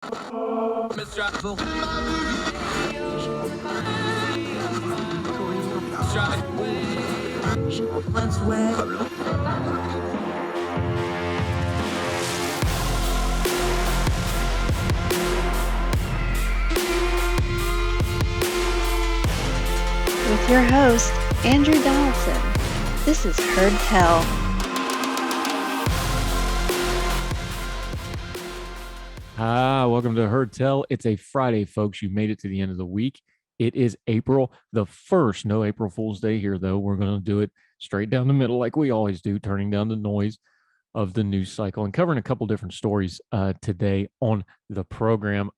With your host, Andrew Donaldson. This is Heard Tell. Welcome to Heard Tell. It's a Friday, folks. You made it to the end of the week. It is April the 1st. No April Fool's Day here, though. We're going to do it straight down the middle like we always do, turning down the noise of the news cycle and covering a couple different stories today on the program.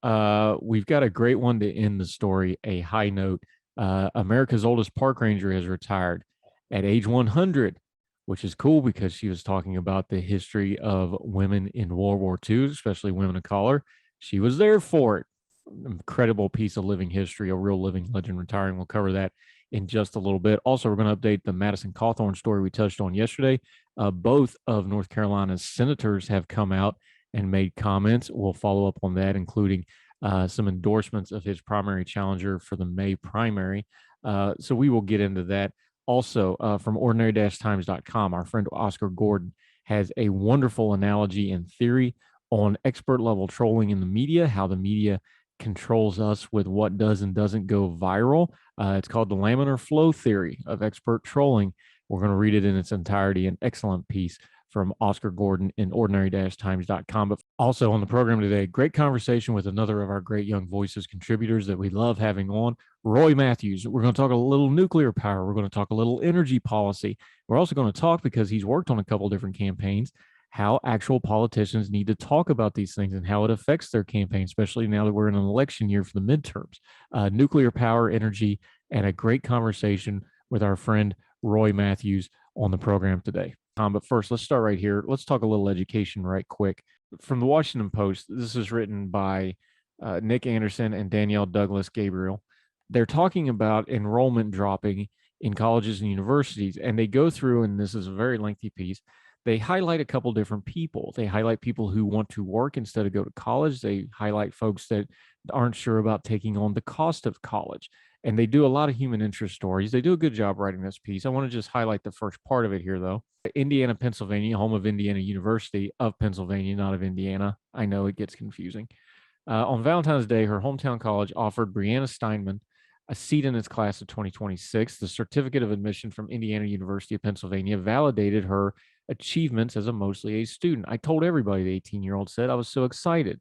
We've got a great one to end the story, a high note. America's oldest park ranger has retired at age 100, which is cool because she was talking about the history of women in World War II, especially women of color. She was there for it. Incredible piece of living history, a real living legend retiring. We'll cover that in just a little bit. Also, we're going to update the Madison Cawthorn story we touched on yesterday. Both of North Carolina's senators have come out and made comments. We'll follow up on that, including some endorsements of his primary challenger for the May primary. So we will get into that. Also, from ordinary-times.com, our friend Oscar Gordon has a wonderful analogy and theory on expert-level trolling in the media, how the media controls us with what does and doesn't go viral. It's called the Laminar Flow Theory of expert trolling. We're going to read it in its entirety, an excellent piece from Oscar Gordon in ordinary-times.com. But also on the program today, great conversation with another of our great Young Voices contributors that we love having on, Roy Mathews. We're going to talk a little nuclear power. We're going to talk a little energy policy. We're also going to talk, because he's worked on a couple different campaigns, how actual politicians need to talk about these things and how it affects their campaign, especially now that we're in an election year for the midterms. Nuclear power, energy, and a great conversation with our friend Roy Mathews on the program today. But first, let's start right here. Let's talk a little education right quick. From the Washington Post, this is written by Nick Anderson and Danielle Douglas Gabriel. They're talking about enrollment dropping in colleges and universities, and they go through, and this is a very lengthy piece, they highlight a couple different people. They highlight people who want to work instead of go to college. They highlight folks that aren't sure about taking on the cost of college. And they do a lot of human interest stories. They do a good job writing this piece. I want to just highlight the first part of it here, though. Indiana, Pennsylvania, home of Indiana University of Pennsylvania, not of Indiana. I know it gets confusing. On Valentine's Day, her hometown college offered Brianna Steinman a seat in its class of 2026. The certificate of admission from Indiana University of Pennsylvania validated her achievements as a mostly A student. I told everybody, the 18-year-old said, I was so excited,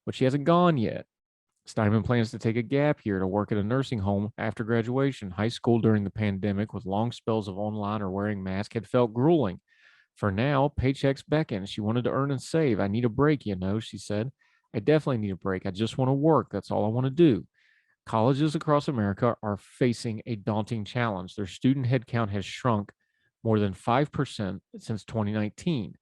but she hasn't gone yet. Steinman plans to take a gap year to work at a nursing home after graduation. High school during the pandemic, with long spells of online or wearing masks, had felt grueling. For now, paychecks beckon. She wanted to earn and save. I need a break, she said. I definitely need a break. I just want to work. That's all I want to do. Colleges across America are facing a daunting challenge. Their student headcount has shrunk more than 5% since 2019.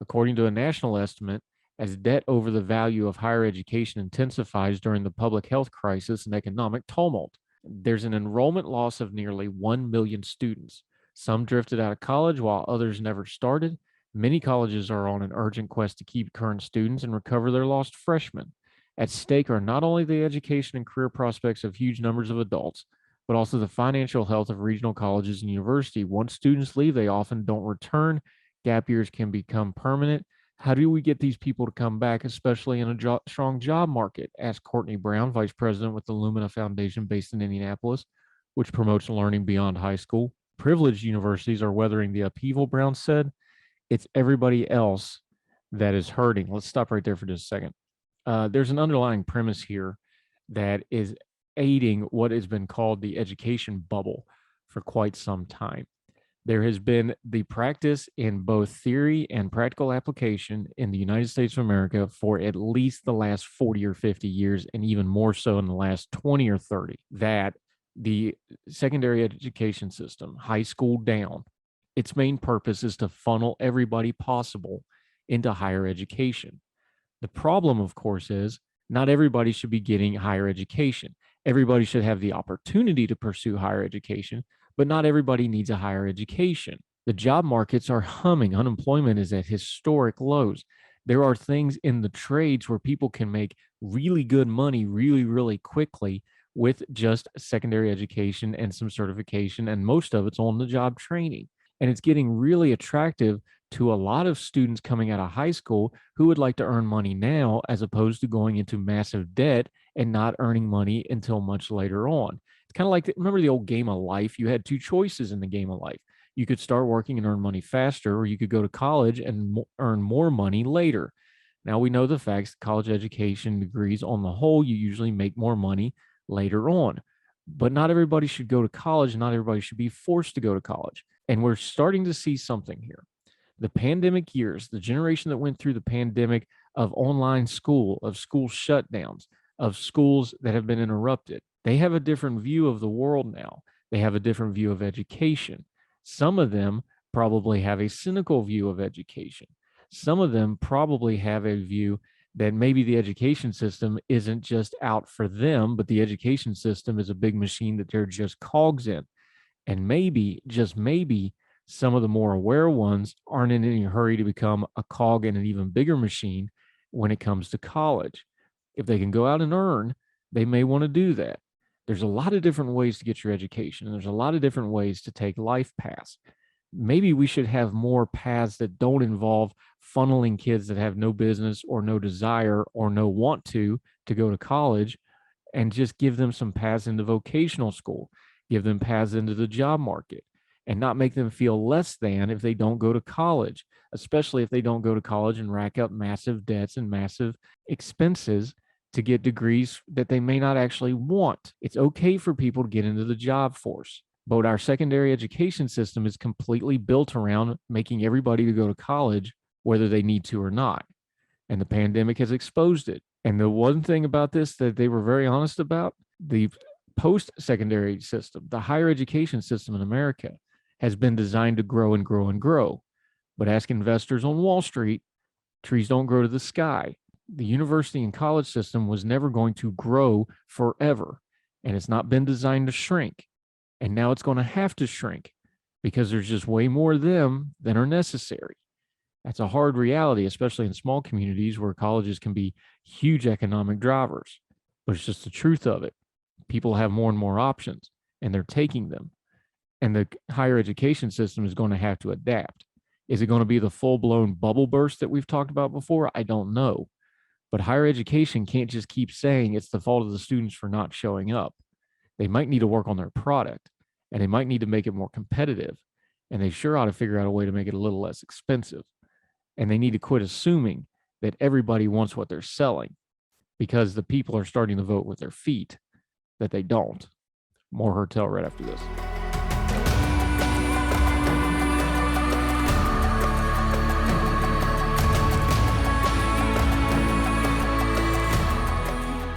According to a national estimate, as debt over the value of higher education intensifies during the public health crisis and economic tumult, there's an enrollment loss of nearly 1 million students. Some drifted out of college while others never started. Many colleges are on an urgent quest to keep current students and recover their lost freshmen. At stake are not only the education and career prospects of huge numbers of adults, but also the financial health of regional colleges and universities. Once students leave, they often don't return. Gap years can become permanent. How do we get these people to come back, especially in a strong job market? Asked Courtney Brown, vice president with the Lumina Foundation based in Indianapolis, which promotes learning beyond high school. Privileged universities are weathering the upheaval, Brown said. It's everybody else that is hurting. Let's stop right there for just a second. There's an underlying premise here that is aiding what has been called the education bubble for quite some time. There has been the practice in both theory and practical application in the United States of America for at least the last 40 or 50 years, and even more so in the last 20 or 30, that the secondary education system, high school down, its main purpose is to funnel everybody possible into higher education. The problem, of course, is not everybody should be getting higher education. Everybody should have the opportunity to pursue higher education, but not everybody needs a higher education. The job markets are humming. Unemployment is at historic lows. There are things in the trades where people can make really good money really, really quickly with just secondary education and some certification, and most of it's on the job training. And it's getting really attractive to a lot of students coming out of high school who would like to earn money now as opposed to going into massive debt and not earning money until much later on. It's kind of like, remember the old game of life? You had two choices in the game of life. You could start working and earn money faster, or you could go to college and earn more money later. Now we know the facts, college education degrees on the whole, you usually make more money later on. But not everybody should go to college. Not everybody should be forced to go to college. And we're starting to see something here. The pandemic years, the generation that went through the pandemic of online school, of school shutdowns, of schools that have been interrupted, they have a different view of the world now. They have a different view of education. Some of them probably have a cynical view of education. Some of them probably have a view that maybe the education system isn't just out for them, but the education system is a big machine that they're just cogs in. And maybe, just maybe, some of the more aware ones aren't in any hurry to become a cog in an even bigger machine when it comes to college. If they can go out and earn, they may want to do that. There's a lot of different ways to get your education, and there's a lot of different ways to take life paths. Maybe we should have more paths that don't involve funneling kids that have no business or no desire or no want to go to college, and just give them some paths into vocational school, give them paths into the job market, and not make them feel less than if they don't go to college, especially if they don't go to college and rack up massive debts and massive expenses to get degrees that they may not actually want. It's okay for people to get into the job force, but our secondary education system is completely built around making everybody to go to college, whether they need to or not. And the pandemic has exposed it. And the one thing about this that they were very honest about, the post-secondary system, the higher education system in America, has been designed to grow and grow and grow. But ask investors on Wall Street, trees don't grow to the sky. The university and college system was never going to grow forever. And it's not been designed to shrink. And now it's going to have to shrink because there's just way more of them than are necessary. That's a hard reality, especially in small communities where colleges can be huge economic drivers. But it's just the truth of it. People have more and more options, and they're taking them. And the higher education system is going to have to adapt. Is it going to be the full-blown bubble burst that we've talked about before? I don't know. But higher education can't just keep saying it's the fault of the students for not showing up. They might need to work on their product, and they might need to make it more competitive. And they sure ought to figure out a way to make it a little less expensive. And they need to quit assuming that everybody wants what they're selling, because the people are starting to vote with their feet that they don't. More Heard Tell right after this.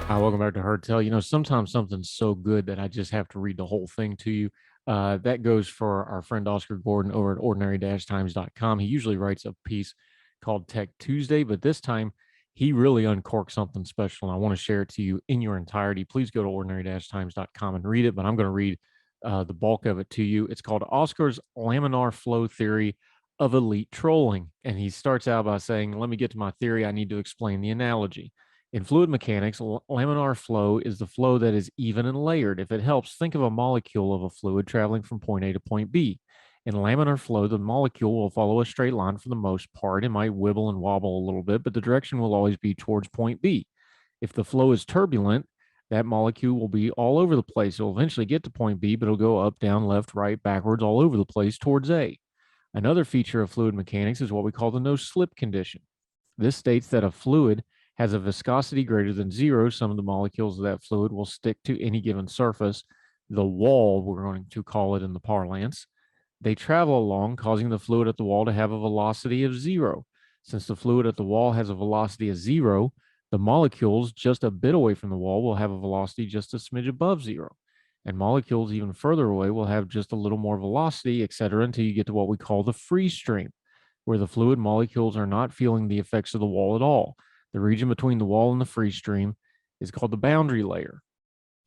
Hi, welcome back to Heard Tell. You know, sometimes something's so good that I just have to read the whole thing to you. That goes for our friend Oscar Gordon over at ordinary-times.com. He usually writes a piece called Tech Tuesday, but this time he really uncorked something special, and I want to share it to you in your entirety. Please go to ordinary-times.com and read it, but I'm going to read the bulk of it to you. It's called Oscar's Laminar Flow Theory of Elite Trolling. And he starts out by saying, let me get to my theory. I need to explain the analogy. In fluid mechanics, laminar flow is the flow that is even and layered. If it helps, think of a molecule of a fluid traveling from point A to point B. In laminar flow, the molecule will follow a straight line for the most part. It might wibble and wobble a little bit, but the direction will always be towards point B. If the flow is turbulent, that molecule will be all over the place. It'll eventually get to point B, but it'll go up, down, left, right, backwards, all over the place towards A. Another feature of fluid mechanics is what we call the no-slip condition. This states that a fluid has a viscosity greater than zero. Some of the molecules of that fluid will stick to any given surface, the wall, we're going to call it in the parlance. They travel along, causing the fluid at the wall to have a velocity of zero. Since the fluid at the wall has a velocity of zero, the molecules just a bit away from the wall will have a velocity just a smidge above zero. And molecules even further away will have just a little more velocity, et cetera, until you get to what we call the free stream, where the fluid molecules are not feeling the effects of the wall at all. The region between the wall and the free stream is called the boundary layer.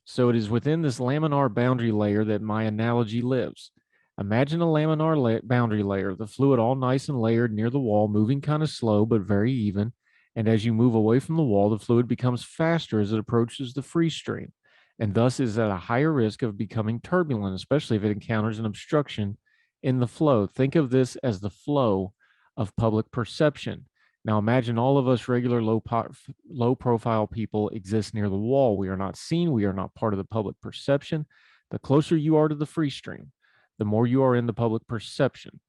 So it is within this laminar boundary layer that my analogy lives. Imagine a laminar boundary layer, the fluid all nice and layered near the wall, moving kind of slow but very even. And as you move away from the wall, the fluid becomes faster as it approaches the free stream, and thus is at a higher risk of becoming turbulent, especially if it encounters an obstruction in the flow. Think of this as the flow of public perception. Now imagine all of us regular low profile people exist near the wall. We are not seen. We are not part of the public perception. The closer you are to the free stream, the more you are in the public perception.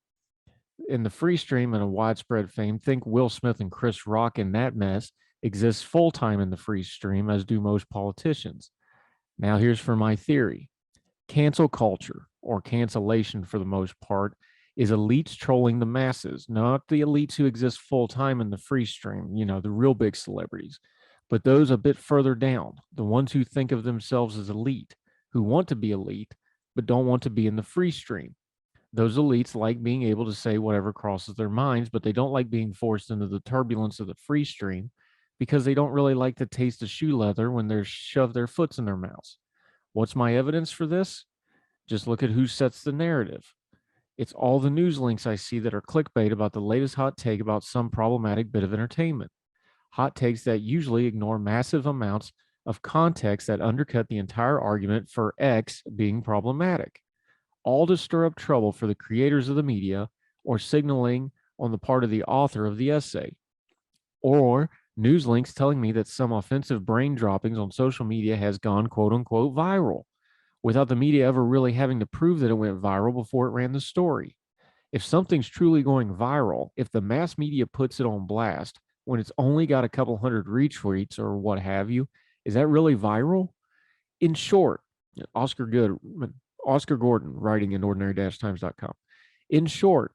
In the free stream and a widespread fame, think Will Smith and Chris Rock in that mess exists full time in the free stream, as do most politicians. Now, here's for my theory. Cancel culture, or cancellation for the most part, is elites trolling the masses, not the elites who exist full time in the free stream, the real big celebrities, but those a bit further down, the ones who think of themselves as elite, who want to be elite, but don't want to be in the free stream. Those elites like being able to say whatever crosses their minds, but they don't like being forced into the turbulence of the free stream because they don't really like the taste of shoe leather when they're shoved their foots in their mouths. What's my evidence for this? Just look at who sets the narrative. It's all the news links I see that are clickbait about the latest hot take about some problematic bit of entertainment. Hot takes that usually ignore massive amounts of context that undercut the entire argument for X being problematic, all to stir up trouble for the creators of the media or signaling on the part of the author of the essay. Or news links telling me that some offensive brain droppings on social media has gone quote unquote viral, without the media ever really having to prove that it went viral before it ran the story. If something's truly going viral, if the mass media puts it on blast when it's only got a couple hundred retweets or what have you, is that really viral? In short, Oscar Gordon, writing in ordinary-times.com. In short,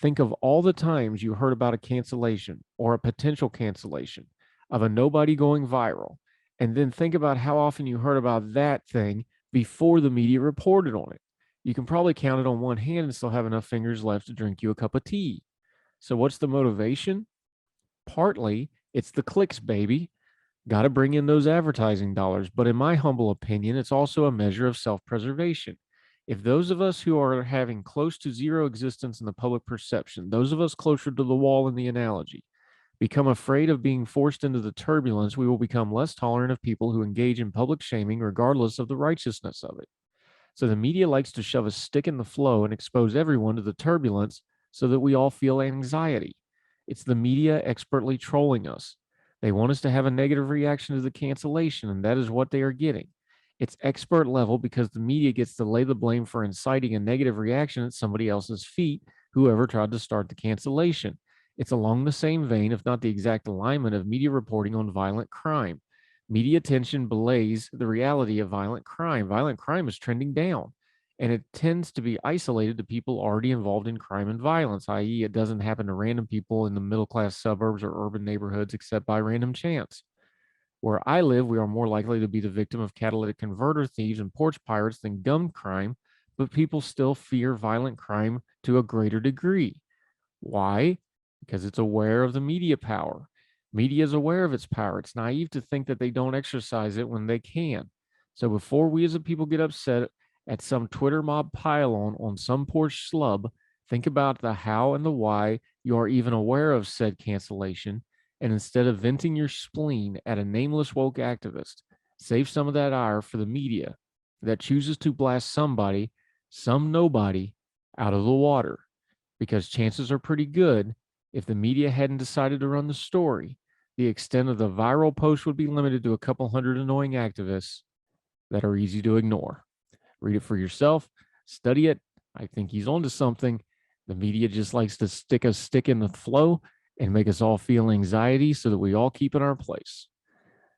think of all the times you heard about a cancellation or a potential cancellation of a nobody going viral, and then think about how often you heard about that thing before the media reported on it. You can probably count it on one hand and still have enough fingers left to drink you a cup of tea. So what's the motivation? Partly, it's the clicks, baby. Got to bring in those advertising dollars. But in my humble opinion, it's also a measure of self-preservation. If those of us who are having close to zero existence in the public perception, those of us closer to the wall in the analogy, become afraid of being forced into the turbulence, we will become less tolerant of people who engage in public shaming regardless of the righteousness of it. So the media likes to shove a stick in the flow and expose everyone to the turbulence so that we all feel anxiety. It's the media expertly trolling us. They want us to have a negative reaction to the cancellation, and that is what they are getting. It's expert level because the media gets to lay the blame for inciting a negative reaction at somebody else's feet, whoever tried to start the cancellation. It's along the same vein, if not the exact alignment, of media reporting on violent crime. Media attention belays the reality of violent crime. Violent crime is trending down, and it tends to be isolated to people already involved in crime and violence, i.e., it doesn't happen to random people in the middle-class suburbs or urban neighborhoods except by random chance. Where I live, we are more likely to be the victim of catalytic converter thieves and porch pirates than gun crime, but people still fear violent crime to a greater degree. Why? Because it's aware of the media power. Media is aware of its power. It's naive to think that they don't exercise it when they can. So before we as a people get upset at some Twitter mob pile on some poor schlub, think about the how and the why you are even aware of said cancellation. And instead of venting your spleen at a nameless woke activist, save some of that ire for the media that chooses to blast somebody, some nobody, out of the water. Because chances are pretty good, if the media hadn't decided to run the story, the extent of the viral post would be limited to a couple hundred annoying activists that are easy to ignore. Read it for yourself, study it. I think he's onto something. The media just likes to stick a stick in the flow and make us all feel anxiety so that we all keep in our place.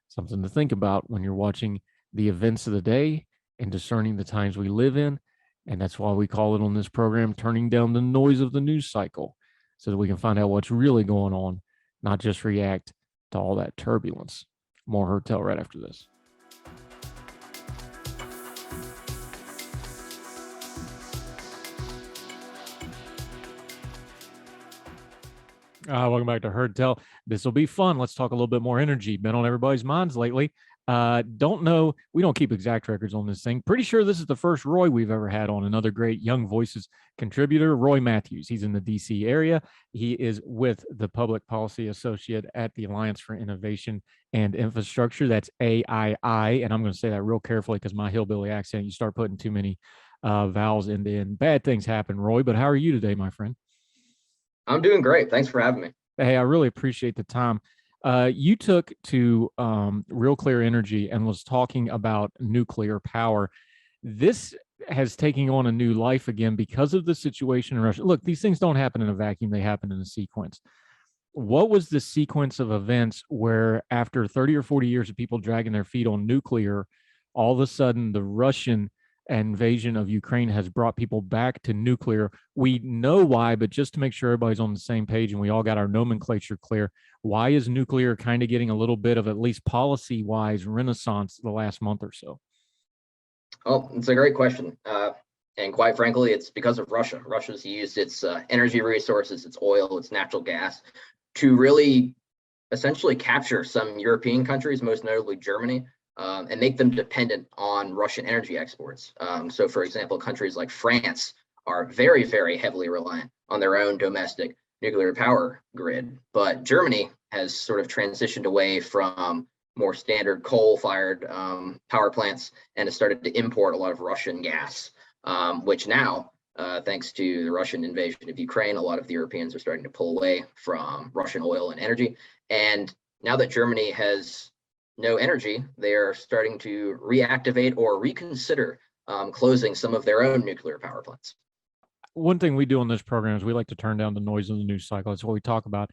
Something to think about when you're watching the events of the day and discerning the times we live in. And that's why we call it on this program, turning down the noise of the news cycle so that we can find out what's really going on, not just react to all that turbulence. More Heard Tell right after this. Welcome back to Heard Tell. This will be fun. Let's talk a little bit more energy. Been on everybody's minds lately. Don't know. We don't keep exact records on this thing. Pretty sure this is the first Roy we've ever had on. Another great Young Voices contributor, Roy Mathews. He's in the DC area. He is with the Public Policy Associate at the Alliance for Innovation and Infrastructure. That's AII. And I'm going to say that real carefully because my hillbilly accent, you start putting too many vowels in, and bad things happen, Roy. But how are you today, my friend? I'm doing great. Thanks for having me. Hey, I really appreciate the time. You took to Real Clear Energy and was talking about nuclear power. This has taken on a new life again because of the situation in Russia. Look, these things don't happen in a vacuum, they happen in a sequence. What was the sequence of events where, after 30 or 40 years of people dragging their feet on nuclear, all of a sudden the Russian invasion of Ukraine has brought people back to nuclear? We know why, but just to make sure everybody's on the same page and we all got our nomenclature clear, why is nuclear kind of getting a little bit of, at least policy-wise, renaissance the last month or so? Oh, it's a great question. And quite frankly, it's because of Russia. Russia's used its energy resources, its oil, its natural gas, to really essentially capture some European countries, most notably Germany, and make them dependent on Russian energy exports. So, for example, countries like France are very, very heavily reliant on their own domestic nuclear power grid. But Germany has sort of transitioned away from more standard coal-fired power plants and has started to import a lot of Russian gas, which now, thanks to the Russian invasion of Ukraine, a lot of the Europeans are starting to pull away from Russian oil and energy. And now that Germany has no energy, they're starting to reactivate or reconsider closing some of their own nuclear power plants. One thing we do on this program is we like to turn down the noise of the news cycle. That's what we talk about.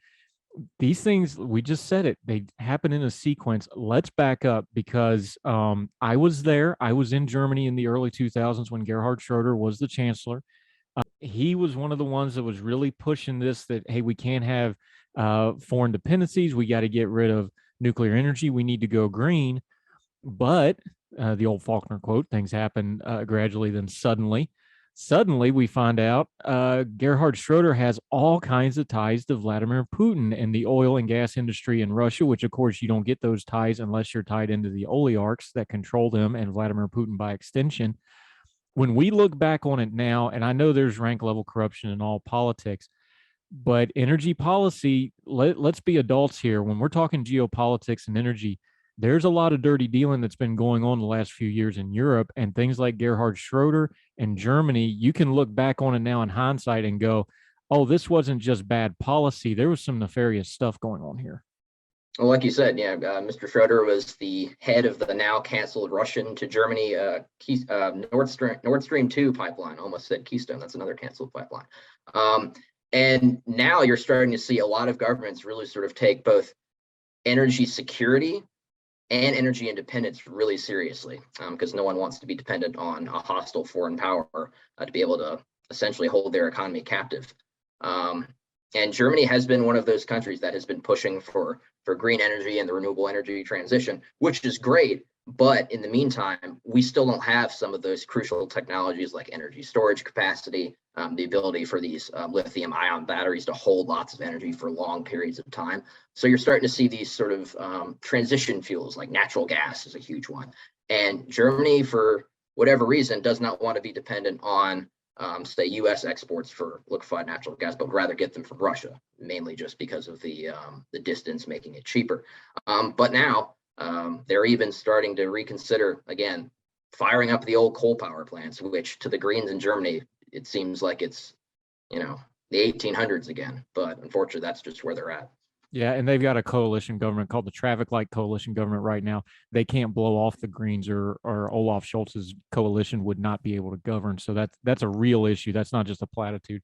These things, we just said it, they happen in a sequence. Let's back up because I was there. I was in Germany in the early 2000s when Gerhard Schroeder was the chancellor. He was one of the ones that was really pushing this, that, hey, we can't have foreign dependencies. We got to get rid of nuclear energy. We need to go green. But the old Faulkner quote, things happen gradually, then suddenly. Suddenly, we find out Gerhard Schroeder has all kinds of ties to Vladimir Putin and the oil and gas industry in Russia, which, of course, you don't get those ties unless you're tied into the oligarchs that control them and Vladimir Putin by extension. When we look back on it now, and I know there's rank level corruption in all politics, but energy policy, let's be adults here. When we're talking geopolitics and energy, there's a lot of dirty dealing that's been going on the last few years in Europe, and things like Gerhard Schroeder and Germany, you can look back on it now in hindsight and go, oh, this wasn't just bad policy. There was some nefarious stuff going on here. Well, like you said, yeah, Mr. Schroeder was the head of the now canceled Russian to Germany Nord Stream 2 pipeline. Almost said Keystone. That's another canceled pipeline. And now you're starting to see a lot of governments really sort of take both energy security and energy independence really seriously, because no one wants to be dependent on a hostile foreign power to be able to essentially hold their economy captive. And Germany has been one of those countries that has been pushing for green energy and the renewable energy transition, which is great. But in the meantime, we still don't have some of those crucial technologies like energy storage capacity, the ability for these lithium ion batteries to hold lots of energy for long periods of time. So you're starting to see these sort of transition fuels, like natural gas is a huge one. And Germany, for whatever reason, does not want to be dependent on, say, U.S. exports for liquefied natural gas, but would rather get them from Russia, mainly just because of the distance making it cheaper. But now, they're even starting to reconsider, again, firing up the old coal power plants, which to the Greens in Germany, it seems like it's, the 1800s again. But unfortunately, that's just where they're at. Yeah, and they've got a coalition government called the Traffic Light Coalition government right now. They can't blow off the Greens, or Olaf Scholz's coalition would not be able to govern. So that's a real issue. That's not just a platitude.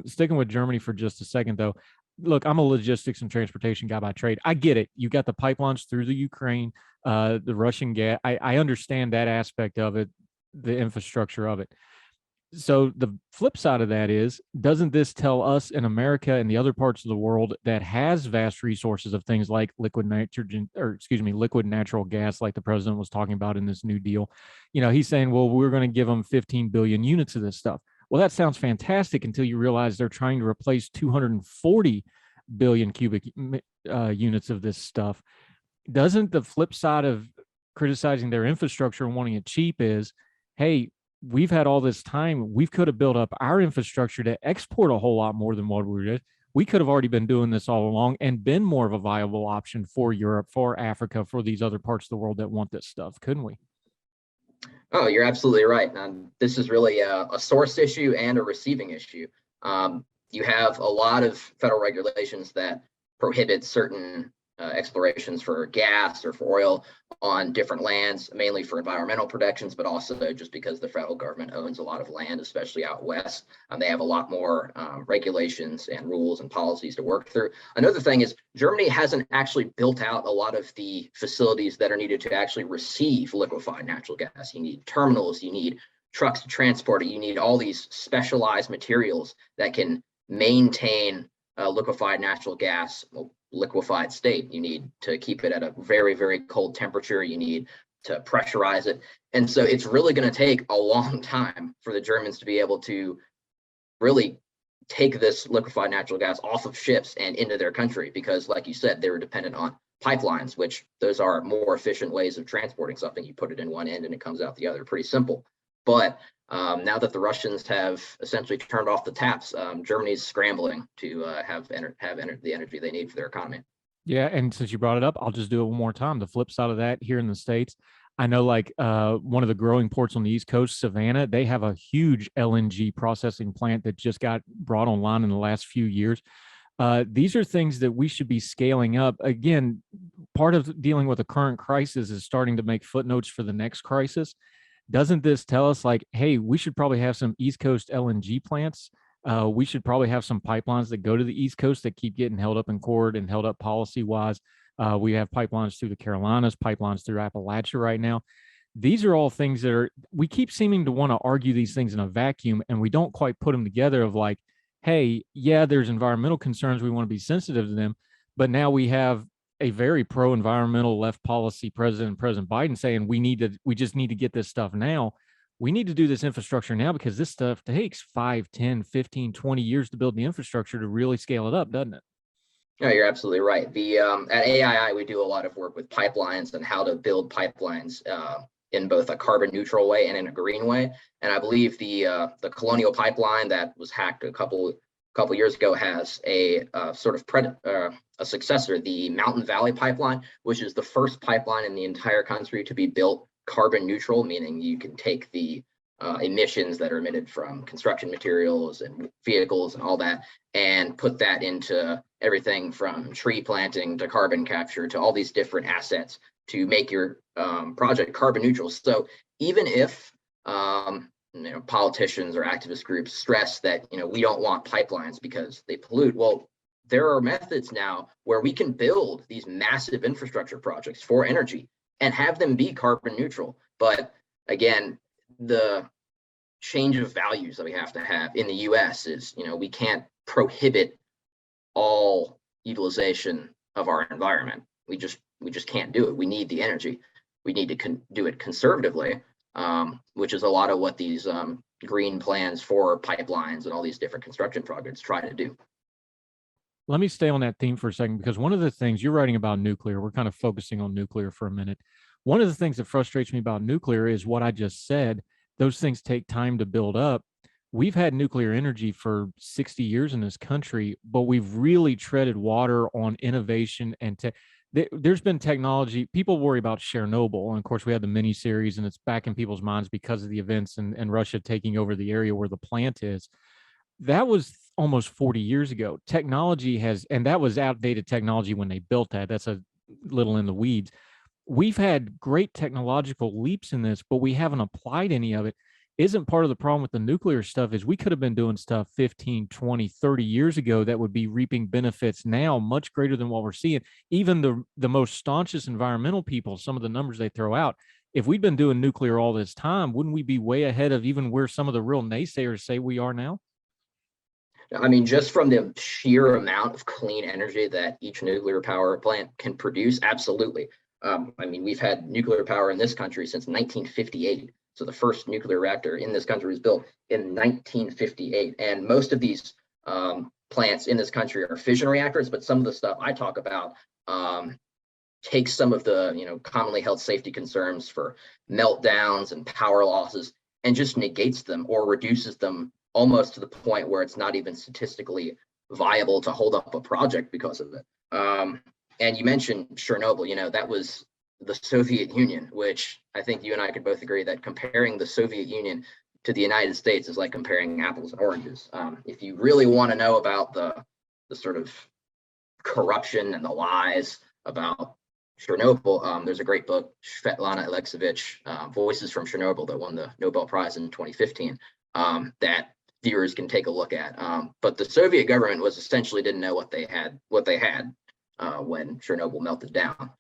Sticking with Germany for just a second, though. Look, I'm a logistics and transportation guy by trade. I get it. You got the pipelines through the Ukraine, the Russian gas. I understand that aspect of it, the infrastructure of it. So the flip side of that is, doesn't this tell us in America and the other parts of the world that has vast resources of things like liquid natural gas, like the president was talking about in this New Deal? He's saying, well, we're going to give them 15 billion units of this stuff. Well, that sounds fantastic until you realize they're trying to replace 240 billion cubic units of this stuff. Doesn't the flip side of criticizing their infrastructure and wanting it cheap is, hey, we've had all this time. We could have built up our infrastructure to export a whole lot more than what we did. We could have already been doing this all along and been more of a viable option for Europe, for Africa, for these other parts of the world that want this stuff, couldn't we? Oh, you're absolutely right. This is really a source issue and a receiving issue. You have a lot of federal regulations that prohibit certain explorations for gas or for oil on different lands, mainly for environmental protections, but also just because the federal government owns a lot of land, especially out west. They have a lot more regulations and rules and policies to work through. Another thing is Germany hasn't actually built out a lot of the facilities that are needed to actually receive liquefied natural gas. You need terminals, you need trucks to transport it, you need all these specialized materials that can maintain liquefied natural gas liquefied state. You need to keep it at a very, very cold temperature. You need to pressurize it. And so it's really going to take a long time for the Germans to be able to really take this liquefied natural gas off of ships and into their country, because like you said, they were dependent on pipelines, which those are more efficient ways of transporting something. You put it in one end and it comes out the other. Pretty simple. But now that the Russians have essentially turned off the taps, Germany's scrambling to have the energy they need for their economy. Yeah, and since you brought it up, I'll just do it one more time. The flip side of that, here in the States, I know like one of the growing ports on the East Coast, Savannah, they have a huge LNG processing plant that just got brought online in the last few years. These are things that we should be scaling up. Again, part of dealing with the current crisis is starting to make footnotes for the next crisis. Doesn't this tell us like, hey, we should probably have some East Coast LNG plants? We should probably have some pipelines that go to the East Coast that keep getting held up in court and held up policy-wise. We have pipelines through the Carolinas, pipelines through Appalachia right now. These are all things that we keep seeming to want to argue these things in a vacuum, and we don't quite put them together of like, hey, yeah, there's environmental concerns. We want to be sensitive to them. But now we have a very pro-environmental left policy President Biden saying we just need to get this stuff now. We need to do this infrastructure now because this stuff takes 5, 10, 15, 20 years to build the infrastructure to really scale it up, doesn't it? No, you're absolutely right. At AII, we do a lot of work with pipelines and how to build pipelines in both a carbon neutral way and in a green way. And I believe the Colonial Pipeline that was hacked a couple years ago has a sort of a successor, the Mountain Valley Pipeline, which is the first pipeline in the entire country to be built carbon neutral, meaning you can take the emissions that are emitted from construction materials and vehicles and all that, and put that into everything from tree planting to carbon capture to all these different assets to make your project carbon neutral. So even if politicians or activist groups stress that we don't want pipelines because they pollute, well, there are methods now where we can build these massive infrastructure projects for energy and have them be carbon neutral. But again, the change of values that we have to have in the US is, we can't prohibit all utilization of our environment. We just can't do it. We need the energy. We need to do it conservatively, which is a lot of what these green plans for pipelines and all these different construction projects try to do. Let me stay on that theme for a second, because one of the things you're writing about nuclear, we're kind of focusing on nuclear for a minute. One of the things that frustrates me about nuclear is what I just said. Those things take time to build up. We've had nuclear energy for 60 years in this country, but we've really treaded water on innovation and there's been technology. People worry about Chernobyl. And of course, we had the miniseries, and it's back in people's minds because of the events and Russia taking over the area where the plant is. That was almost 40 years ago. Technology and that was outdated technology when they built that. That's a little in the weeds. We've had great technological leaps in this, but we haven't applied any of it. Isn't part of the problem with the nuclear stuff is we could have been doing stuff 15, 20, 30 years ago that would be reaping benefits now much greater than what we're seeing. Even the most staunchest environmental people, some of the numbers they throw out, if we'd been doing nuclear all this time, wouldn't we be way ahead of even where some of the real naysayers say we are now? I mean, just from the sheer amount of clean energy that each nuclear power plant can produce, absolutely. I mean, we've had nuclear power in this country since 1958. So the first nuclear reactor in this country was built in 1958. And most of these plants in this country are fission reactors, but some of the stuff I talk about takes some of the, commonly held safety concerns for meltdowns and power losses and just negates them or reduces them almost to the point where it's not even statistically viable to hold up a project because of it. And you mentioned Chernobyl, that was the Soviet Union, which I think you and I could both agree that comparing the Soviet Union to the United States is like comparing apples and oranges. If you really want to know about the sort of corruption and the lies about Chernobyl, there's a great book, Svetlana Alexievich, Voices from Chernobyl, that won the Nobel Prize in 2015, that viewers can take a look at. But the Soviet government was essentially didn't know what they had when Chernobyl melted down.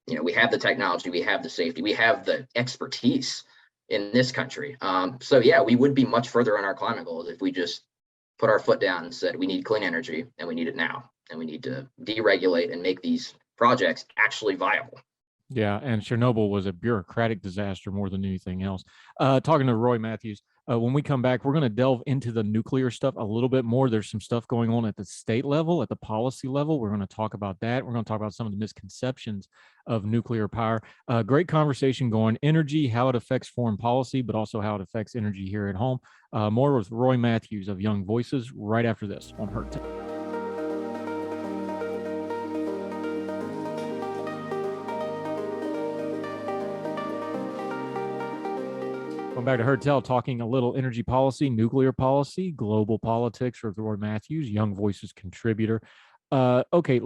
We have the technology, we have the safety, we have the expertise in this country. So yeah, we would be much further on our climate goals if we just put our foot down and said we need clean energy and we need it now, and we need to deregulate and make these projects actually viable. Yeah, and Chernobyl was a bureaucratic disaster more than anything else. Talking to Roy Mathews, when we come back, we're going to delve into the nuclear stuff a little bit more. There's some stuff going on at the state level, at the policy level. We're going to talk about that. We're going to talk about some of the misconceptions of nuclear power. Great conversation going. Energy, how it affects foreign policy, but also how it affects energy here at home. More with Roy Mathews of Young Voices right after this on Heard Tell. Welcome back to Heard Tell, talking a little energy policy, nuclear policy, global politics with Roy Mathews, Young Voices contributor. Okay,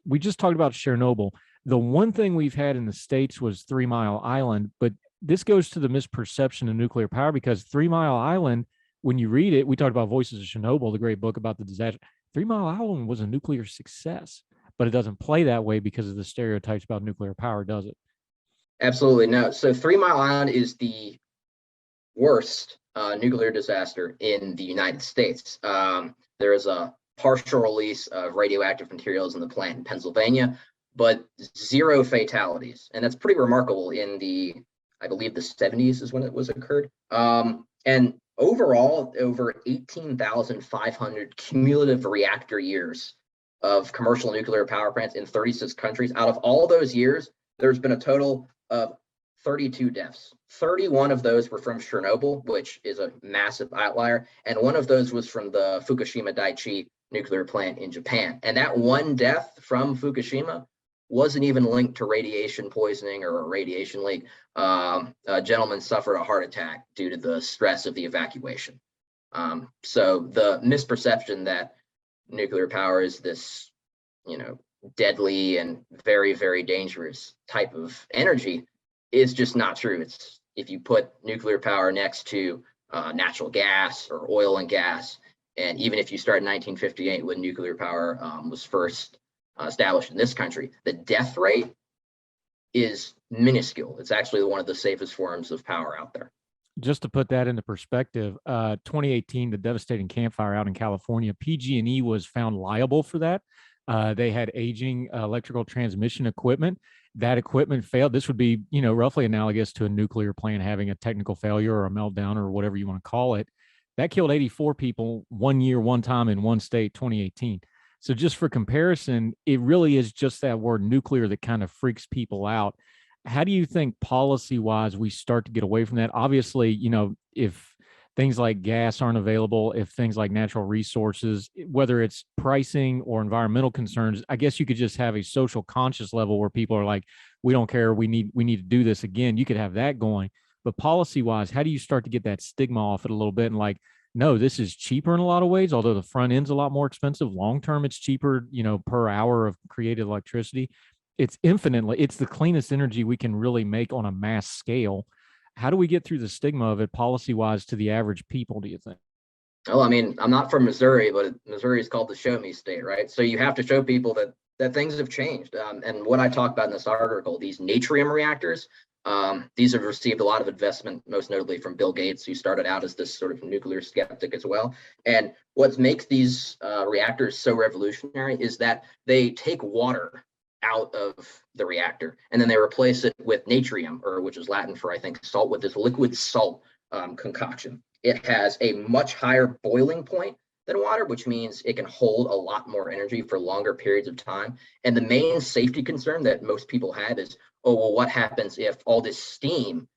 we just talked about Chernobyl. The one thing we've had in the States was 3 Mile Island, but this goes to the misperception of nuclear power, because 3 Mile Island, when you read it, we talked about Voices of Chernobyl, the great book about the disaster. 3 Mile Island was a nuclear success, but it doesn't play that way because of the stereotypes about nuclear power, does it? Absolutely no. So 3 Mile Island is the worst nuclear disaster in the United States. There is a partial release of radioactive materials in the plant in Pennsylvania, but 0 fatalities. And that's pretty remarkable in I believe the 70s is when it was occurred. And overall, over 18,500 cumulative reactor years of commercial nuclear power plants in 36 countries. Out of all those years, there's been a total of 32 deaths. 31 of those were from Chernobyl, which is a massive outlier, and one of those was from the Fukushima Daiichi nuclear plant in Japan. And that one death from Fukushima wasn't even linked to radiation poisoning or a radiation leak. A gentleman suffered a heart attack due to the stress of the evacuation. So the misperception that nuclear power is this, deadly and very, very dangerous type of energy is just not true. It's if you put nuclear power next to natural gas or oil and gas, and even if you start in 1958 when nuclear power was first established in this country, the death rate is minuscule. It's actually one of the safest forms of power out there. Just to put that into perspective, 2018, the devastating Camp Fire out in California, PG&E was found liable for that. They had aging electrical transmission equipment. That equipment failed. This would be, roughly analogous to a nuclear plant having a technical failure or a meltdown or whatever you want to call it. That killed 84 people 1 year, one time in one state, 2018. So just for comparison, it really is just that word nuclear that kind of freaks people out. How do you think policy-wise we start to get away from that? Obviously, if things like gas aren't available, if things like natural resources, whether it's pricing or environmental concerns, I guess you could just have a social conscious level where people are like, we don't care, we need to do this again. You could have that going. But policy-wise, how do you start to get that stigma off it a little bit and like, no, this is cheaper in a lot of ways, although the front end's a lot more expensive. Long term, it's cheaper, per hour of created electricity. It's the cleanest energy we can really make on a mass scale. How do we get through the stigma of it policy-wise to the average people, do you think? Well, I mean, I'm not from Missouri, but Missouri is called the show me state, right? So you have to show people that things have changed. And what I talk about in this article, these Natrium reactors, these have received a lot of investment, most notably from Bill Gates, who started out as this sort of nuclear skeptic as well. And what makes these reactors so revolutionary is that they take water out of the reactor and then they replace it with natrium, or which is Latin for, I think, salt, with this liquid salt concoction. It has a much higher boiling point than water, which means it can hold a lot more energy for longer periods of time. And the main safety concern that most people have is, oh, well, what happens if all this steam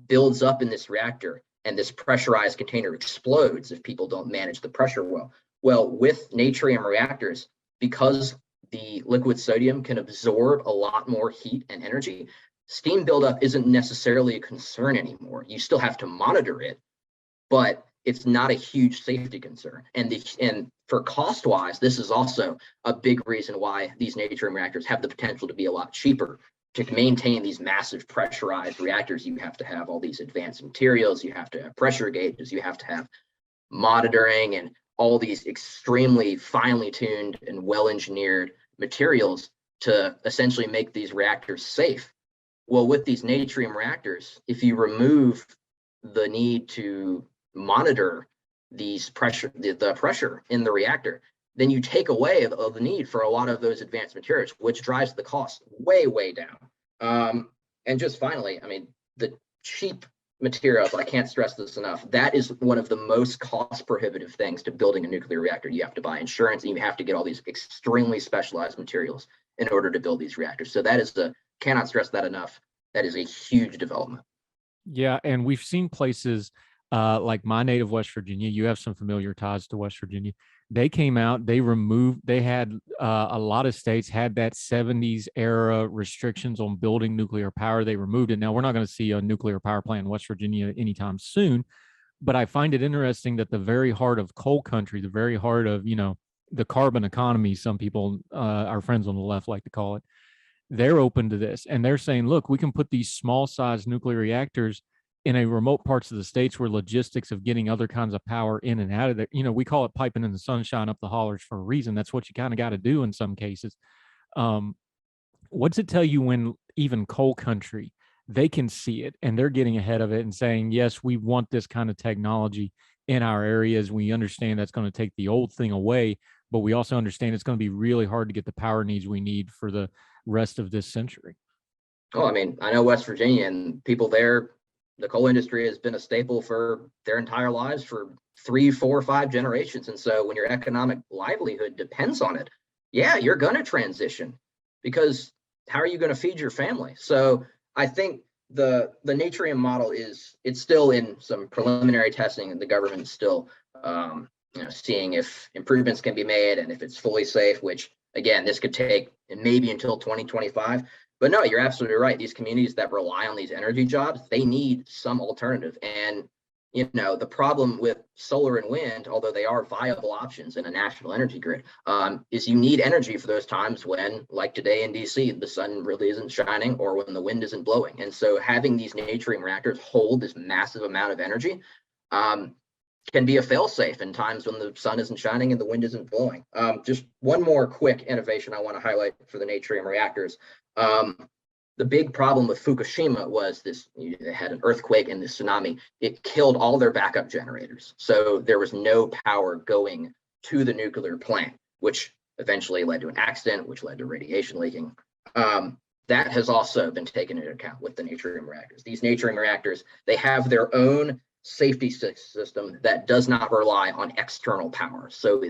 builds up in this reactor and this pressurized container explodes if people don't manage the pressure well? Well, with natrium reactors, because the liquid sodium can absorb a lot more heat and energy, steam buildup isn't necessarily a concern anymore. You still have to monitor it, but it's not a huge safety concern. And for cost wise, this is also a big reason why these natrium reactors have the potential to be a lot cheaper. To maintain these massive pressurized reactors, you have to have all these advanced materials, you have to have pressure gauges, you have to have monitoring and all these extremely finely tuned and well-engineered materials to essentially make these reactors safe. Well, with these natrium reactors, if you remove the need to monitor these the pressure in the reactor, then you take away the need for a lot of those advanced materials, which drives the cost way down. And just finally, I mean, the cheap materials, I can't stress this enough, that is one of the most cost prohibitive things to building a nuclear reactor. You have to buy insurance and you have to get all these extremely specialized materials in order to build these reactors. So that is cannot stress that enough. That is a huge development. Yeah, and we've seen places like my native West Virginia. You have some familiar ties to West Virginia. They came out, they had a lot of states had that 70s era restrictions on building nuclear power. They removed it. Now, we're not going to see a nuclear power plant in West Virginia anytime soon, but I find it interesting that the very heart of coal country, the very heart of, the carbon economy, some people, our friends on the left like to call it, they're open to this. And they're saying, look, we can put these small size nuclear reactors in a remote parts of the states where logistics of getting other kinds of power in and out of there, we call it piping in the sunshine up the hollers for a reason. That's what you kind of got to do in some cases. What's it tell you when even coal country, they can see it and they're getting ahead of it and saying, yes, we want this kind of technology in our areas. We understand that's going to take the old thing away, but we also understand it's going to be really hard to get the power needs we need for the rest of this century. Oh, I mean, I know West Virginia and people there, the coal industry has been a staple for their entire lives for 3, 4, 5 generations. And so when your economic livelihood depends on it, yeah, you're going to transition, because how are you going to feed your family? So I think the Natrium model it's still in some preliminary testing, and the government's still seeing if improvements can be made and if it's fully safe, which again, this could take maybe until 2025. But no, you're absolutely right. These communities that rely on these energy jobs, they need some alternative. And, the problem with solar and wind, although they are viable options in a national energy grid, is you need energy for those times when, like today in DC, the sun really isn't shining or when the wind isn't blowing. And so having these natrium reactors hold this massive amount of energy can be a fail-safe in times when the sun isn't shining and the wind isn't blowing. Just one more quick innovation I want to highlight for the natrium reactors. The big problem with Fukushima was they had an earthquake and the tsunami. It killed all their backup generators. So there was no power going to the nuclear plant, which eventually led to an accident, which led to radiation leaking. That has also been taken into account with the natrium reactors. These natrium reactors, they have their own safety system that does not rely on external power. So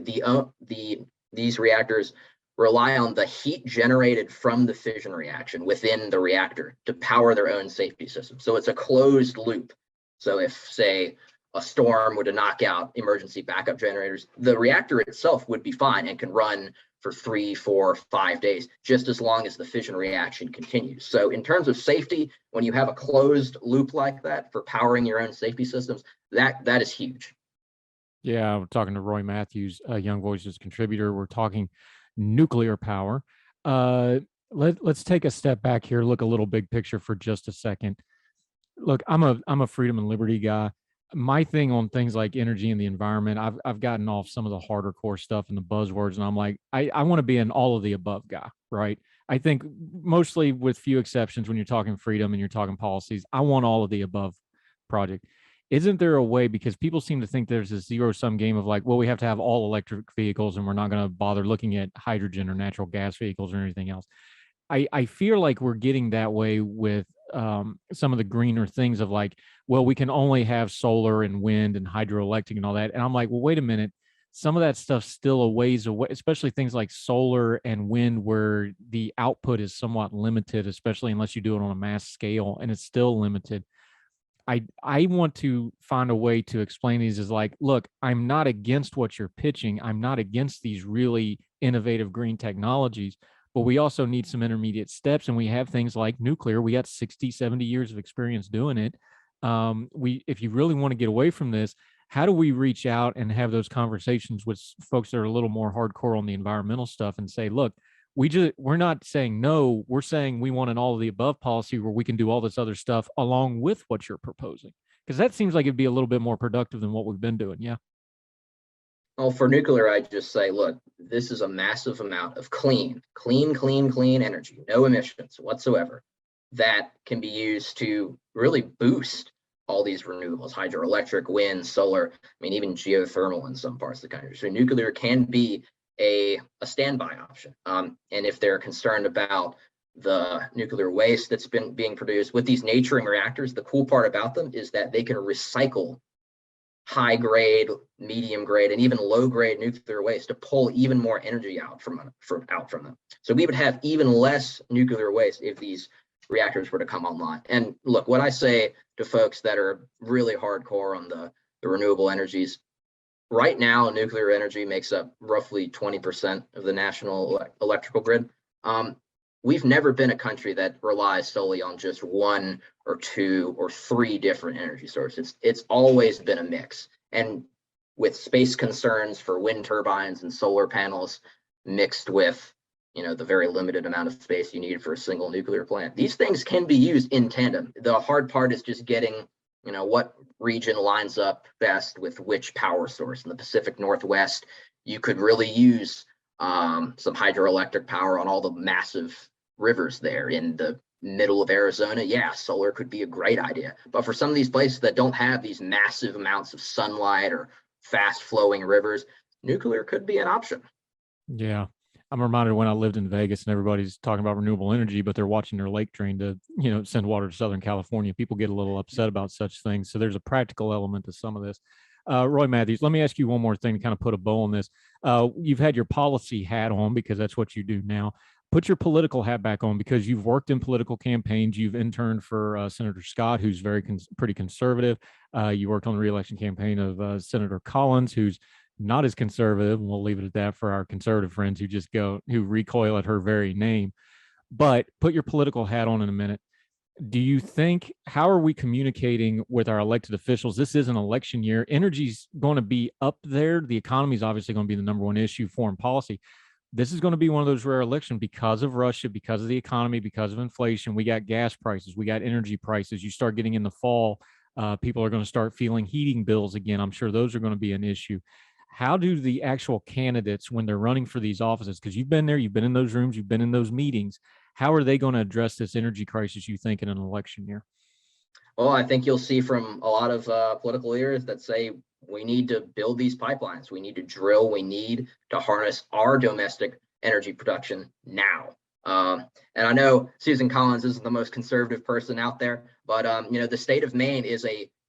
these reactors rely on the heat generated from the fission reaction within the reactor to power their own safety system. So it's a closed loop. So if, say, a storm were to knock out emergency backup generators, the reactor itself would be fine and can run for 3, 4, 5 days, just as long as the fission reaction continues. So in terms of safety, when you have a closed loop like that for powering your own safety systems, that is huge. Yeah, I'm talking to Roy Mathews, a Young Voices contributor. We're talking nuclear power. Let's take a step back here, look a little big picture for just a second. Look, I'm a freedom and liberty guy. My thing on things like energy and the environment, I've gotten off some of the harder core stuff and the buzzwords, and I'm like, I want to be an all of the above guy, right? I think mostly, with few exceptions, when you're talking freedom and you're talking policies, I want all of the above project. Isn't there a way, because people seem to think there's a zero-sum game of like, well, we have to have all electric vehicles and we're not going to bother looking at hydrogen or natural gas vehicles or anything else. I feel like we're getting that way with some of the greener things of like, well, we can only have solar and wind and hydroelectric and all that. And I'm like, well, wait a minute. some of that stuff's still a ways away, especially things like solar and wind, where the output is somewhat limited, especially unless you do it on a mass scale, and it's still limited. I want to find a way to explain these as like, look, I'm not against what you're pitching. I'm not against these really innovative green technologies, but we also need some intermediate steps. And we have things like nuclear. We got 60, 70 years of experience doing it. If you really want to get away from this, how do we reach out and have those conversations with folks that are a little more hardcore on the environmental stuff and say, look, we're not saying no, we're saying we want an all of the above policy where we can do all this other stuff along with what you're proposing, because that seems like it'd be a little bit more productive than what we've been doing. Yeah. Well, for nuclear, I just say, look, this is a massive amount of clean energy, no emissions whatsoever, that can be used to really boost all these renewables: hydroelectric, wind, solar, I mean, even geothermal in some parts of the country. So nuclear can be a standby option. And if they're concerned about the nuclear waste that's been being produced with these Natrium reactors, the cool part about them is that they can recycle high grade, medium grade, and even low grade nuclear waste to pull even more energy out from them. So we would have even less nuclear waste if these reactors were to come online. And look, what I say to folks that are really hardcore on the renewable energies, right now, nuclear energy makes up roughly 20% of the national electrical grid. We've never been a country that relies solely on just one or two or three different energy sources. It's always been a mix. And with space concerns for wind turbines and solar panels mixed with, the very limited amount of space you need for a single nuclear plant, these things can be used in tandem. The hard part is just getting what region lines up best with which power source. In the Pacific Northwest, you could really use some hydroelectric power on all the massive rivers there. In the middle of Arizona, yeah, solar could be a great idea. But for some of these places that don't have these massive amounts of sunlight or fast flowing rivers, nuclear could be an option. Yeah. I'm reminded when I lived in Vegas and everybody's talking about renewable energy, but they're watching their lake drain to, send water to Southern California. People get a little upset about such things. So there's a practical element to some of this. Roy Mathews, let me ask you one more thing to kind of put a bow on this. You've had your policy hat on because that's what you do now. Put your political hat back on because you've worked in political campaigns. You've interned for Senator Scott, who's pretty conservative. You worked on the reelection campaign of Senator Collins, who's not as conservative, and we'll leave it at that for our conservative friends who recoil at her very name. But put your political hat on in a minute. Do you think, how are we communicating with our elected officials? This is an election year. Energy's going to be up there. The economy is obviously going to be the number one issue, foreign policy. This is going to be one of those rare elections because of Russia, because of the economy, because of inflation. We got gas prices, we got energy prices. You start getting in the fall, people are going to start feeling heating bills again. I'm sure those are going to be an issue. How do the actual candidates, when they're running for these offices, because you've been there, you've been in those rooms, you've been in those meetings, how are they going to address this energy crisis, you think, in an election year? Well, I think you'll see from a lot of political leaders that say we need to build these pipelines, we need to drill, we need to harness our domestic energy production now. And I know Susan Collins isn't the most conservative person out there, but the state of Maine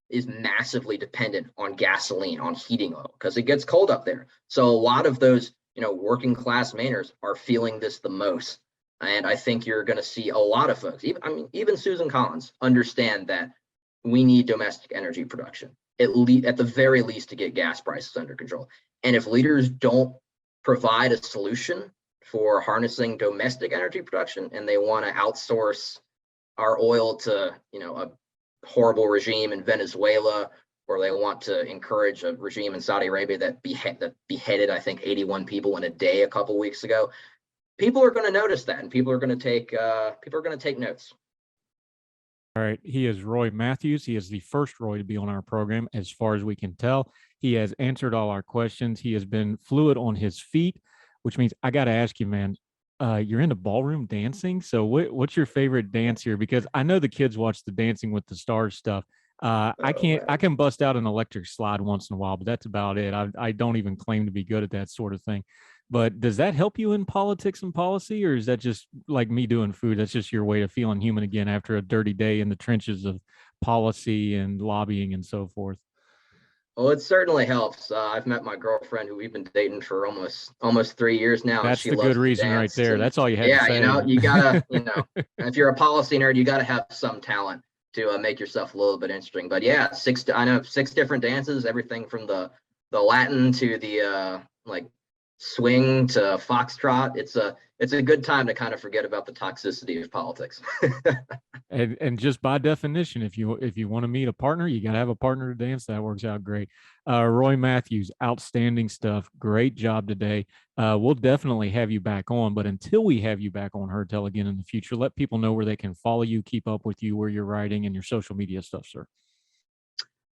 is massively dependent on gasoline, on heating oil, because it gets cold up there. So a lot of those, working class Mainers are feeling this the most. And I think you're going to see a lot of folks, even Susan Collins, understand that we need domestic energy production, at the very least, to get gas prices under control. And if leaders don't provide a solution for harnessing domestic energy production, and they want to outsource our oil to, a horrible regime in Venezuela, or they want to encourage a regime in Saudi Arabia that beheaded, I think, 81 people in a day a couple weeks ago, people are going to notice that, and people are going to take notes. All right. He is Roy Mathews. He is the first Roy to be on our program, as far as we can tell. He has answered all our questions. He has been fluid on his feet, which means I got to ask you, man, you're into ballroom dancing. So what's your favorite dance here? Because I know the kids watch the Dancing with the Stars stuff. I can bust out an electric slide once in a while, but that's about it. I don't even claim to be good at that sort of thing. But does that help you in politics and policy, or is that just like me doing food? That's just your way of feeling human again after a dirty day in the trenches of policy and lobbying and so forth? Well, it certainly helps. I've met my girlfriend who we've been dating for almost 3 years now, and That's she the good loves to reason right dance. there. And That's all you had to yeah, say. you gotta, if you're a policy nerd, you gotta have some talent to make yourself a little bit interesting. But yeah, I know 6 different dances, everything from the Latin to the like swing to foxtrot. It's a good time to kind of forget about the toxicity of politics. And just by definition, if you want to meet a partner, you got to have a partner to dance. That works out great. Roy Mathews, outstanding stuff. Great job today. We'll definitely have you back on, but until we have you back on Heard Tell again in the future, let people know where they can follow you, keep up with you, where you're writing, and your social media stuff, sir.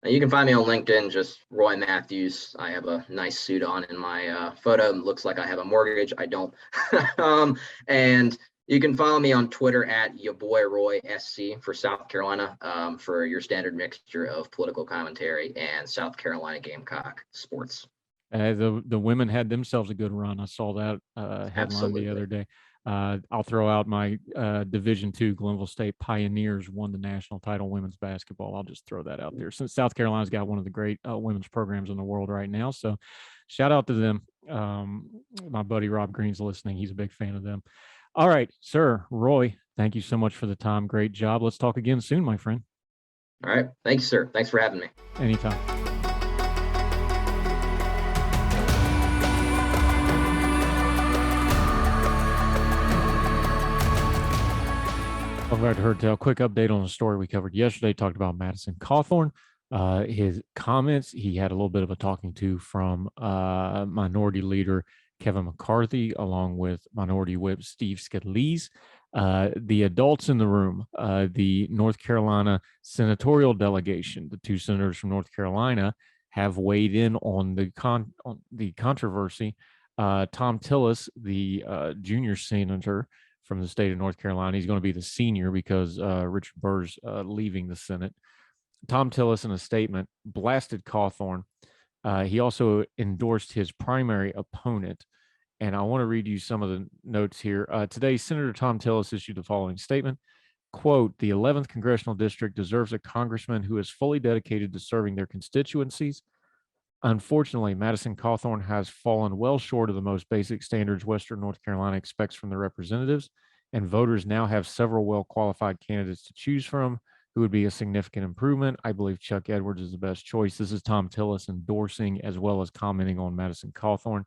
You can find me on LinkedIn, just Roy Mathews. I have a nice suit on in my photo. It looks like I have a mortgage. I don't. And you can follow me on Twitter at your boy Roy SC for South Carolina, for your standard mixture of political commentary and South Carolina Gamecock sports. The women had themselves a good run. I saw that headline Absolutely. the other day. I'll throw out my Division II Glenville State Pioneers won the national title women's basketball. I'll just throw that out there since South Carolina's got one of the great women's programs in the world right now. So shout out to them. My buddy Rob Green's listening. He's a big fan of them. All right, sir, Roy, thank you so much for the time. Great job. Let's talk again soon, my friend. All right. Thank you, sir. Thanks for having me. Anytime. Welcome back to Heard Tell. Quick update on the story we covered yesterday. Talked about Madison Cawthorn. His comments, he had a little bit of a talking to from Minority Leader Kevin McCarthy, along with Minority Whip Steve Scalise. The adults in the room, the North Carolina senatorial delegation, the 2 senators from North Carolina, have weighed in on the controversy. Tom Tillis, the junior senator from the state of North Carolina, he's going to be the senior because Richard Burr's leaving the Senate. Tom Tillis, in a statement, blasted Cawthorn. He also endorsed his primary opponent. And I want to read you some of the notes here. Today, Senator Tom Tillis issued the following statement. Quote, the 11th Congressional District deserves a congressman who is fully dedicated to serving their constituencies. Unfortunately, Madison Cawthorn has fallen well short of the most basic standards Western North Carolina expects from their representatives, and voters now have several well-qualified candidates to choose from who would be a significant improvement. I believe Chuck Edwards is the best choice. This is Tom Tillis endorsing as well as commenting on Madison Cawthorn.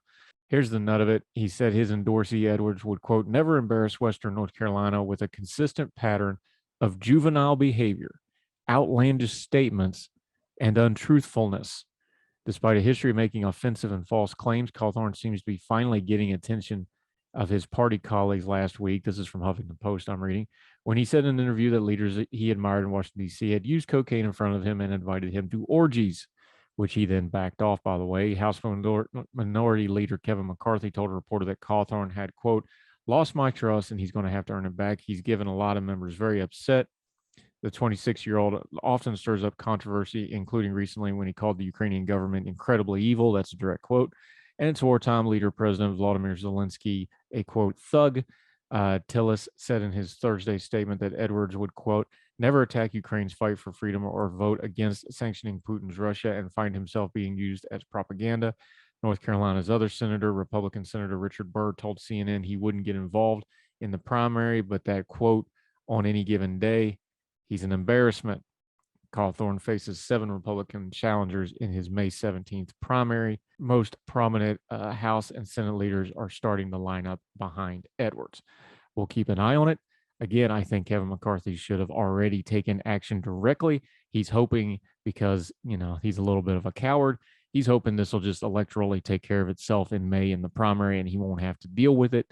Here's the nut of it. He said his endorsee Edwards would, quote, never embarrass Western North Carolina with a consistent pattern of juvenile behavior, outlandish statements, and untruthfulness. Despite a history of making offensive and false claims, Cawthorn seems to be finally getting attention of his party colleagues last week. This is from Huffington Post I'm reading. When he said in an interview that leaders that he admired in Washington, D.C. had used cocaine in front of him and invited him to orgies, which he then backed off, by the way. House Minority Leader Kevin McCarthy told a reporter that Cawthorn had, quote, lost my trust and he's going to have to earn it back. He's given a lot of members very upset. The 26-year-old often stirs up controversy, including recently when he called the Ukrainian government incredibly evil. That's a direct quote. And its wartime leader, President Volodymyr Zelensky, a, quote, thug. Tillis said in his Thursday statement that Edwards would, quote, never attack Ukraine's fight for freedom or vote against sanctioning Putin's Russia and find himself being used as propaganda. North Carolina's other senator, Republican Senator Richard Burr, told CNN he wouldn't get involved in the primary, but that, quote, on any given day, he's an embarrassment. Cawthorn faces 7 Republican challengers in his May 17th primary. Most prominent House and Senate leaders are starting to line up behind Edwards. We'll keep an eye on it. Again, I think Kevin McCarthy should have already taken action directly. He's hoping, because, he's a little bit of a coward, he's hoping this will just electorally take care of itself in May in the primary and he won't have to deal with it.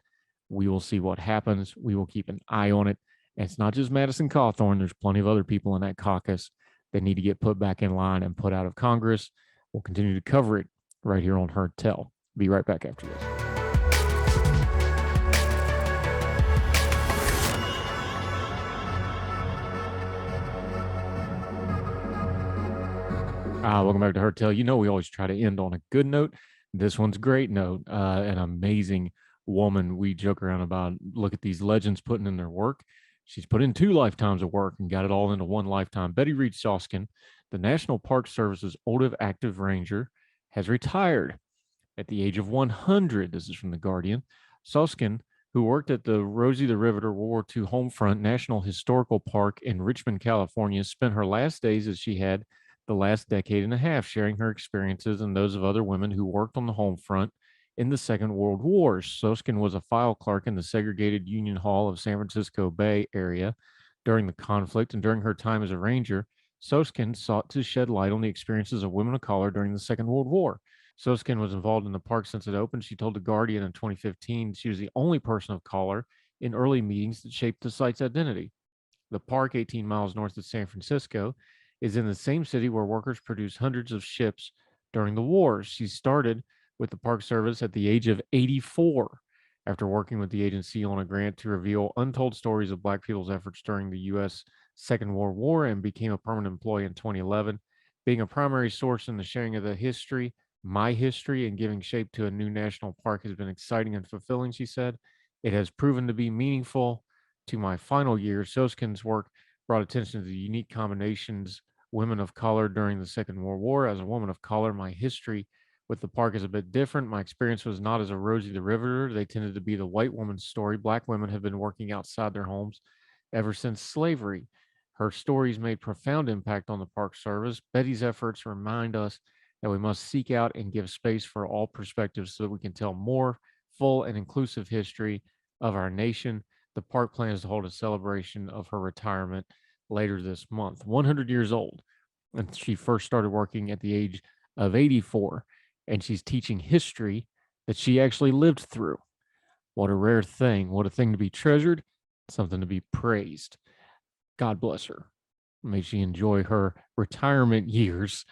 We will see what happens. We will keep an eye on it. And it's not just Madison Cawthorn. There's plenty of other people in that caucus that need to get put back in line and put out of Congress. We'll continue to cover it right here on Heard Tell. Be right back after this. Welcome back to Heard Tell. We always try to end on a good note. This one's a great note. An amazing woman we joke around about. Look at these legends putting in their work. She's put in 2 lifetimes of work and got it all into 1 lifetime. Betty Reed Soskin, the National Park Service's oldest active ranger, has retired at the age of 100. This is from The Guardian. Soskin, who worked at the Rosie the Riveter World War II Homefront National Historical Park in Richmond, California, spent her last days as she had the last decade and a half, sharing her experiences and those of other women who worked on the home front in the Second World War. Soskin was a file clerk in the segregated Union Hall of San Francisco Bay Area during the conflict, and during her time as a ranger, Soskin sought to shed light on the experiences of women of color during the Second World War. Soskin was involved in the park since it opened. She told The Guardian in 2015 she was the only person of color in early meetings that shaped the site's identity. The park, 18 miles north of San Francisco, is in the same city where workers produced hundreds of ships during the war. She started with the Park Service at the age of 84 after working with the agency on a grant to reveal untold stories of Black people's efforts during the U.S. Second World War, and became a permanent employee in 2011. Being a primary source in the sharing of the history, my history, and giving shape to a new national park has been exciting and fulfilling, she said. It has proven to be meaningful to my final years. Soskin's work brought attention to the unique combinations women of color during the Second World War. As a woman of color, my history with the park is a bit different. My experience was not as a Rosie the Riveter. They tended to be the white woman's story. Black women have been working outside their homes ever since slavery. Her stories made profound impact on the Park Service. Betty's efforts remind us that we must seek out and give space for all perspectives so that we can tell more full and inclusive history of our nation. The park plans to hold a celebration of her retirement later this month. 100 years old, and she first started working at the age of 84, and she's teaching history that she actually lived through. What a rare thing. What a thing to be treasured, something to be praised. God bless her. May she enjoy her retirement years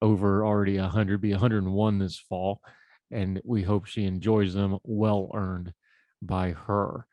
over already 100, be 101 this fall. And we hope she enjoys them, well earned by her.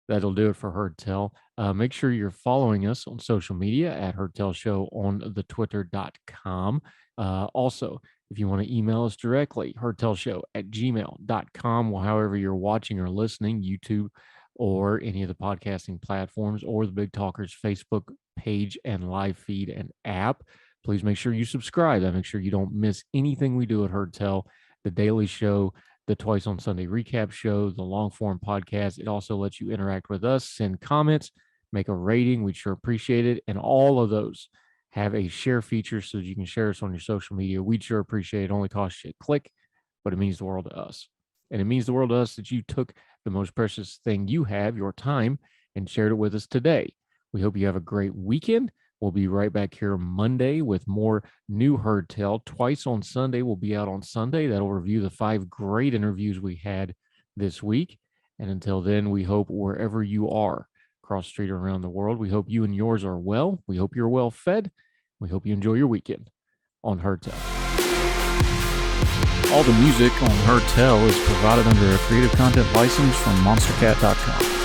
That'll do it for Heard Tell. Make sure you're following us on social media at Heard Tell Show on the twitter.com. Also, if you want to email us directly, heardtellshow@gmail.com. Well, however you're watching or listening, YouTube or any of the podcasting platforms, or the Big Talkers Facebook page and live feed and app. Please make sure you subscribe. That makes sure you don't miss anything we do at Heard Tell, the daily show, the Twice on Sunday recap show, the long form podcast. It also lets you interact with us, send comments, make a rating. We'd sure appreciate it. And all of those have a share feature so that you can share us on your social media. We'd sure appreciate it. It only costs you a click, but it means the world to us. And it means the world to us that you took the most precious thing you have, your time, and shared it with us today. We hope you have a great weekend. We'll be right back here Monday with more new Heard Tell. Twice on Sunday. We'll be out on Sunday. That'll review the 5 great interviews we had this week. And until then, we hope wherever you are across the street or around the world, we hope you and yours are well. We hope you're well fed. We hope you enjoy your weekend on Heard Tell. All the music on Heard Tell is provided under a Creative Content license from monstercat.com.